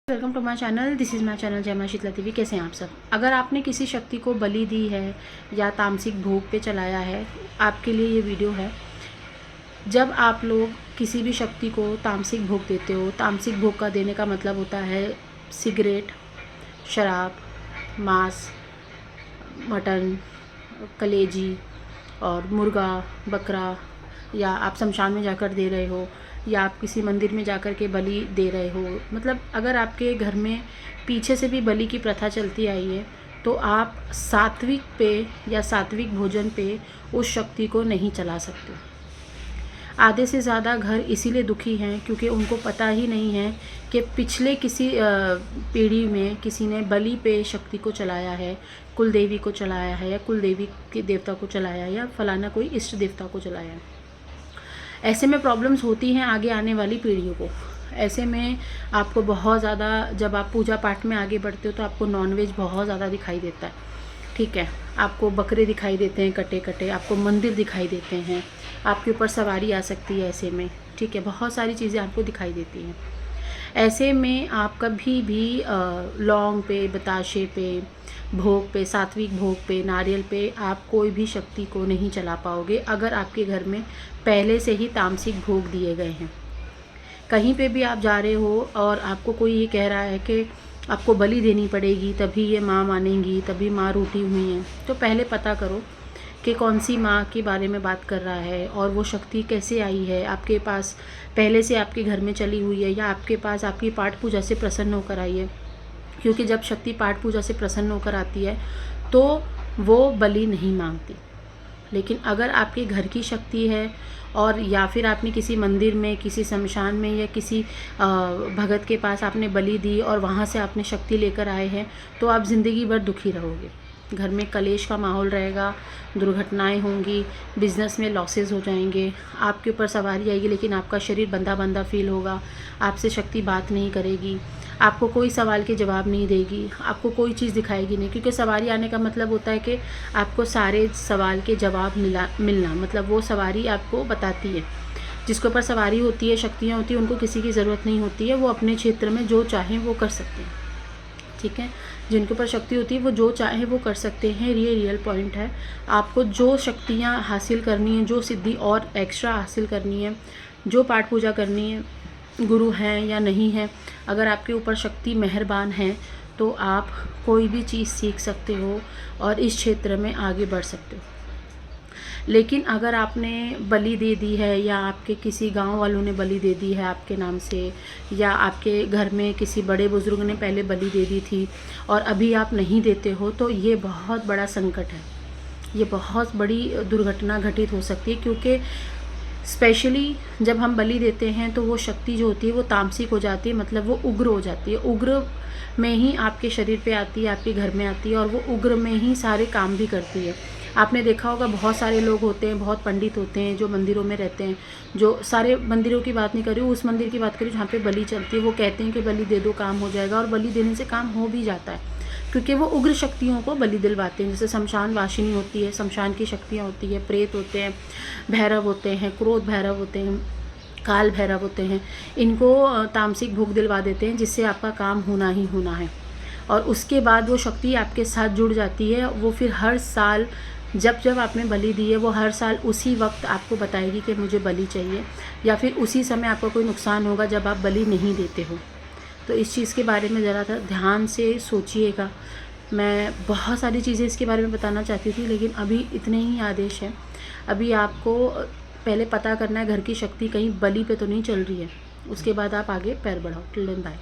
Welcome to my channel. This is my channel Jai Maa Sheetla देवी। कैसे हैं आप सब? अगर आपने किसी शक्ति को बलि दी है या तामसिक भोग पे चलाया है, आपके लिए ये वीडियो है। जब आप लोग किसी भी शक्ति को तामसिक भोग देते हो, तामसिक भोग का देने का मतलब होता है सिगरेट, शराब, मांस, मटन, कलेजी और मुर्गा, बकरा, या आप शमशान में जाकर दे रहे हो या आप किसी मंदिर में जाकर के बलि दे रहे हो। मतलब अगर आपके घर में पीछे से भी बलि की प्रथा चलती आई है तो आप सात्विक पे या सात्विक भोजन पे उस शक्ति को नहीं चला सकते। आधे से ज़्यादा घर इसीलिए दुखी हैं क्योंकि उनको पता ही नहीं है कि पिछले किसी पीढ़ी में किसी ने बलि पे शक्ति को चलाया है, कुल देवी को चलाया है या कुल देवी के देवता को चलाया है या फलाना कोई इष्ट देवता को चलाया है। ऐसे में प्रॉब्लम्स होती हैं आगे आने वाली पीढ़ियों को। ऐसे में आपको बहुत ज़्यादा, जब आप पूजा पाठ में आगे बढ़ते हो तो आपको नॉनवेज बहुत ज़्यादा दिखाई देता है, ठीक है। आपको बकरे दिखाई देते हैं कटे कटे, आपको मंदिर दिखाई देते हैं, आपके ऊपर सवारी आ सकती है ऐसे में, ठीक है। बहुत सारी चीज़ें आपको दिखाई देती हैं। ऐसे में आप कभी भी लौंग पे, बताशे पे, भोग पे, सात्विक भोग पे, नारियल पे आप कोई भी शक्ति को नहीं चला पाओगे अगर आपके घर में पहले से ही तामसिक भोग दिए गए हैं। कहीं पे भी आप जा रहे हो और आपको कोई ये कह रहा है कि आपको बलि देनी पड़ेगी तभी ये माँ मानेंगी, तभी माँ रूठी हुई हैं, तो पहले पता करो कि कौन सी माँ के बारे में बात कर रहा है और वो शक्ति कैसे आई है आपके पास, पहले से आपके घर में चली हुई है या आपके पास आपकी पाठ पूजा से प्रसन्न होकर आई है। क्योंकि जब शक्ति पाठ पूजा से प्रसन्न होकर आती है तो वो बलि नहीं मांगती। लेकिन अगर आपके घर की शक्ति है और या फिर आपने किसी मंदिर में, किसी शमशान में या किसी भगत के पास आपने बलि दी और वहाँ से आपने शक्ति लेकर आए हैं, तो आप ज़िंदगी भर दुखी रहोगे। घर में कलेश का माहौल रहेगा, दुर्घटनाएं होंगी, बिज़नेस में लॉसेस हो जाएंगे, आपके ऊपर सवारी आएगी लेकिन आपका शरीर बंधा बंधा फील होगा, आपसे शक्ति बात नहीं करेगी, आपको कोई सवाल के जवाब नहीं देगी, आपको कोई चीज़ दिखाएगी नहीं। क्योंकि सवारी आने का मतलब होता है कि आपको सारे सवाल के जवाब मिलना, मतलब वो सवारी आपको बताती है। जिसके ऊपर सवारी होती है, शक्तियाँ होती हैं, उनको किसी की ज़रूरत नहीं होती है, वो अपने क्षेत्र में जो चाहें वो कर सकते हैं, ठीक है। जिनके ऊपर शक्ति होती है वो जो चाहे वो कर सकते हैं। ये रियल पॉइंट है। आपको जो शक्तियाँ हासिल करनी है, जो सिद्धि और एक्स्ट्रा हासिल करनी है, जो पाठ पूजा करनी है, गुरु हैं या नहीं है, अगर आपके ऊपर शक्ति मेहरबान है तो आप कोई भी चीज़ सीख सकते हो और इस क्षेत्र में आगे बढ़ सकते हो। लेकिन अगर आपने बलि दे दी है या आपके किसी गांव वालों ने बलि दे दी है आपके नाम से, या आपके घर में किसी बड़े बुज़ुर्ग ने पहले बलि दे दी थी और अभी आप नहीं देते हो, तो ये बहुत बड़ा संकट है, ये बहुत बड़ी दुर्घटना घटित हो सकती है। क्योंकि स्पेशली जब हम बलि देते हैं तो वो शक्ति जो होती है वो तामसिक हो जाती है, मतलब वो उग्र हो जाती है। उग्र में ही आपके शरीर पे आती है, आपके घर में आती है और वो उग्र में ही सारे काम भी करती है। आपने देखा होगा बहुत सारे लोग होते हैं, बहुत पंडित होते हैं जो मंदिरों में रहते हैं, जो सारे मंदिरों की बात नहीं कर रही हूँ, उस मंदिर की बात करी जहाँ पे बलि चलती है। वो कहते हैं कि बलि दे दो काम हो जाएगा, और बलि देने से काम हो भी जाता है क्योंकि वो उग्र शक्तियों को बलि दिलवाते हैं। जैसे शमशान वासिनी होती है, शमशान की शक्तियाँ होती है, प्रेत होते हैं, भैरव होते हैं, क्रोध भैरव होते हैं, काल भैरव होते हैं। इनको तामसिक भोग दिलवा देते हैं जिससे आपका काम होना ही होना है। और उसके बाद वो शक्ति आपके साथ जुड़ जाती है। वो फिर हर साल जब जब आपने बलि दी है वो हर साल उसी वक्त आपको बताएगी कि मुझे बलि चाहिए, या फिर उसी समय आपका कोई नुकसान होगा जब आप बलि नहीं देते हो। तो इस चीज़ के बारे में ज़रा ध्यान से सोचिएगा। मैं बहुत सारी चीज़ें इसके बारे में बताना चाहती थी लेकिन अभी इतने ही आदेश हैं। अभी आपको पहले पता करना है घर की शक्ति कहीं बलि पे तो नहीं चल रही है, उसके बाद आप आगे पैर बढ़ाओ। Till then bye.